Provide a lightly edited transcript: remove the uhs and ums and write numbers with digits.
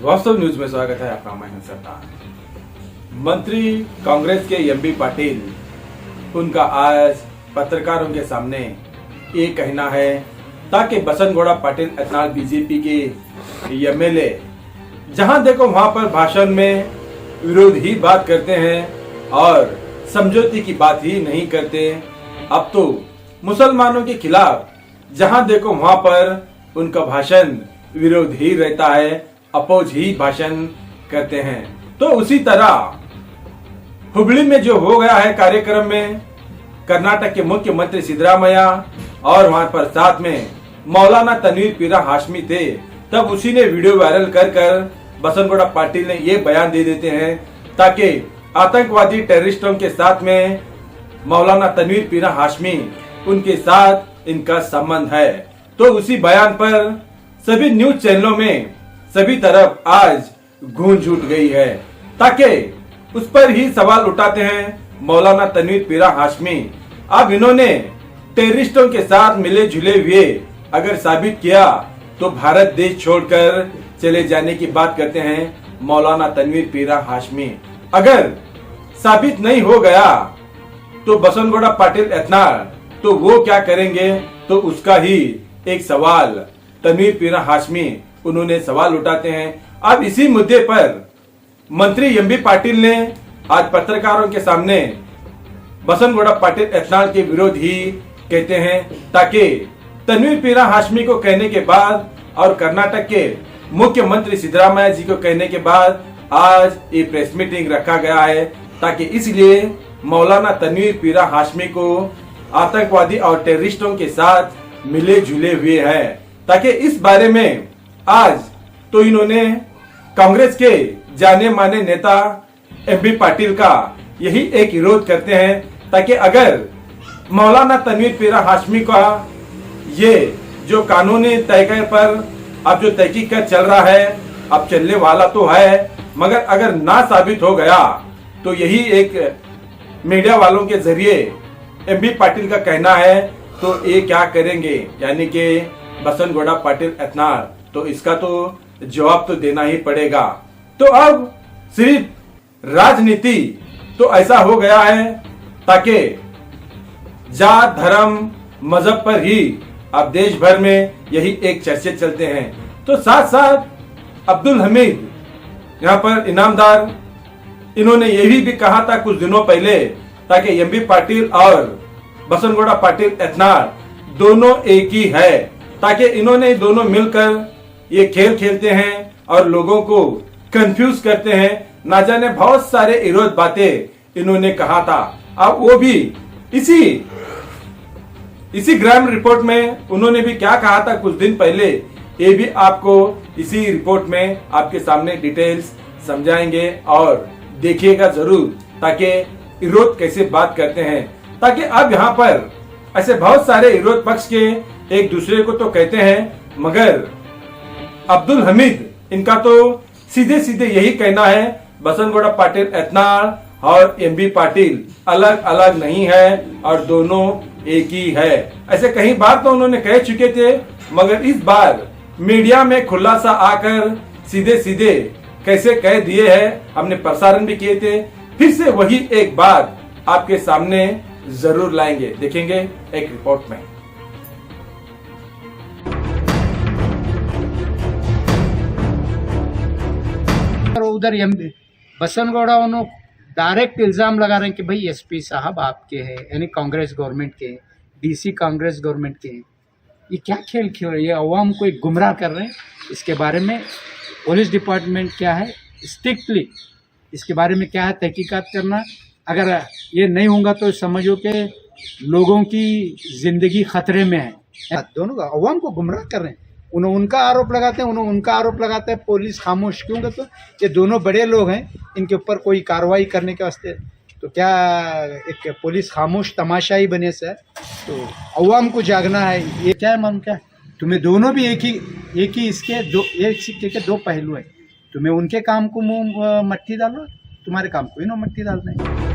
वास्तव न्यूज में स्वागत है आपका। मैं सरदार। मंत्री कांग्रेस के एमबी पाटिल, उनका आज पत्रकारों के सामने ये कहना है ताकि बसनगौड़ा पाटिल एथनाल बीजेपी के एमएलए जहां देखो वहां पर भाषण में विरोध ही बात करते हैं और समझौते की बात ही नहीं करते। अब तो मुसलमानों के खिलाफ जहां देखो वहां पर उनका भाषण विरोध ही रहता है, अपोज ही भाषण करते हैं। तो उसी तरह हुबली में जो हो गया है कार्यक्रम में, कर्नाटक के मुख्यमंत्री सिद्धरामैया और वहां पर साथ में मौलाना तनवीर पीरा हाशमी थे, तब उसी ने वीडियो वायरल कर बसनगौड़ा पाटिल ने ये बयान दे देते हैं ताकि आतंकवादी टेररिस्टों के साथ में मौलाना तनवीर पीरा हाशमी, उनके साथ इनका संबंध है। तो उसी बयान पर सभी न्यूज चैनलों में सभी तरफ आज गूंज उठ गई है ताकि उस पर ही सवाल उठाते हैं मौलाना तनवीर पीरा हाशमी। अब इन्होंने टेररिस्टों के साथ मिले जुले हुए अगर साबित किया तो भारत देश छोड़कर चले जाने की बात करते हैं मौलाना तनवीर पीरा हाशमी। अगर साबित नहीं हो गया तो बसनगौड़ा पाटिल एथनाल तो वो क्या करेंगे, तो उसका ही एक सवाल तनवीर पीरा हाशमी उन्होंने सवाल उठाते हैं। अब इसी मुद्दे पर मंत्री एमबी पाटिल ने आज पत्रकारों के सामने बसनगौड़ा पाटिल एथनाल के विरोध ही कहते हैं ताकि तनवीर पीरा हाशमी को कहने के बाद और कर्नाटक के मुख्यमंत्री सिद्धरामैया जी को कहने के बाद आज ये प्रेस मीटिंग रखा गया है ताकि इसलिए मौलाना तनवीर पीरा हाशमी को आतंकवादी और टेररिस्टों के साथ मिले जुले हुए हैं, ताकि इस बारे में आज तो इन्होंने कांग्रेस के जाने माने नेता एमबी पाटिल का यही एक विरोध करते हैं ताकि अगर मौलाना तनवीर पीरा हाशमी का ये जो कानूनी तय पर अब जो तहकीकात चल रहा है, अब चलने वाला तो है, मगर अगर ना साबित हो गया तो यही एक मीडिया वालों के जरिए एमबी पाटिल का कहना है तो ये क्या करेंगे, यानी कि बसनगौड़ा पाटिल एथनाल, तो इसका तो जवाब तो देना ही पड़ेगा। तो अब सिर्फ राजनीति तो ऐसा हो गया है ताकि जात धर्म मजहब पर ही अब देश भर में यही एक चर्चे चलते हैं। तो साथ साथ अब्दुल हमीद यहाँ पर इनामदार, इन्होंने यही भी कहा था कुछ दिनों पहले ताकि एमबी पाटिल और बसनगौड़ा पाटिल एथनाल दोनों एक ही है, ताकि इन्होंने दोनों मिलकर ये खेल खेलते हैं और लोगों को कंफ्यूज करते हैं। ना जाने बहुत सारे विरोध बातें इन्होंने कहा था। अब वो भी इसी ग्राम रिपोर्ट में उन्होंने भी क्या कहा था कुछ दिन पहले, ये भी आपको इसी रिपोर्ट में आपके सामने डिटेल्स समझाएंगे और देखिएगा जरूर ताकि विरोध कैसे बात करते हैं। ताकि अब यहाँ पर ऐसे बहुत सारे विरोध पक्ष के एक दूसरे को तो कहते हैं, मगर अब्दुल हमीद इनका तो सीधे सीधे यही कहना है बसनगौड़ा पाटिल एथनाल और एमबी पाटिल अलग अलग नहीं है और दोनों एक ही है। ऐसे कई बार तो उन्होंने कह चुके थे, मगर इस बार मीडिया में खुलासा आकर सीधे सीधे कैसे कह दिए हैं, हमने प्रसारण भी किए थे, फिर से वही एक बात आपके सामने जरूर लाएंगे, देखेंगे एक रिपोर्ट में। उधर बसनगौड़ा उन्होंने डायरेक्ट इल्जाम लगा रहे हैं कि भाई एसपी साहब आपके हैं, यानी कांग्रेस गवर्नमेंट के, डीसी कांग्रेस गवर्नमेंट के। ये क्या खेल खेल रहे हैं, ये अवाम को एक गुमराह कर रहे हैं। इसके बारे में पुलिस डिपार्टमेंट क्या है, स्ट्रिक्टली इसके बारे में क्या है तहकीकात करना। अगर ये नहीं होगा तो समझो कि लोगों की ज़िंदगी खतरे में है। दोनों का अवाम को गुमराह कर रहे हैं। उन्होंने उनका आरोप लगाते हैं, उन्होंने उनका आरोप लगाते हैं। पुलिस खामोश क्यों? तो ये दोनों बड़े लोग हैं, इनके ऊपर कोई कार्रवाई करने के वास्ते तो क्या एक पुलिस खामोश तमाशा ही बने से? तो अवाम को जागना है। ये क्या है मन, क्या तुम्हें दोनों भी एक ही इसके दो, एक सिक्के के दो पहलू है। तुम्हें उनके काम को मुंह मट्टी डालो, तुम्हारे काम को इन्हों मट्टी डालना है।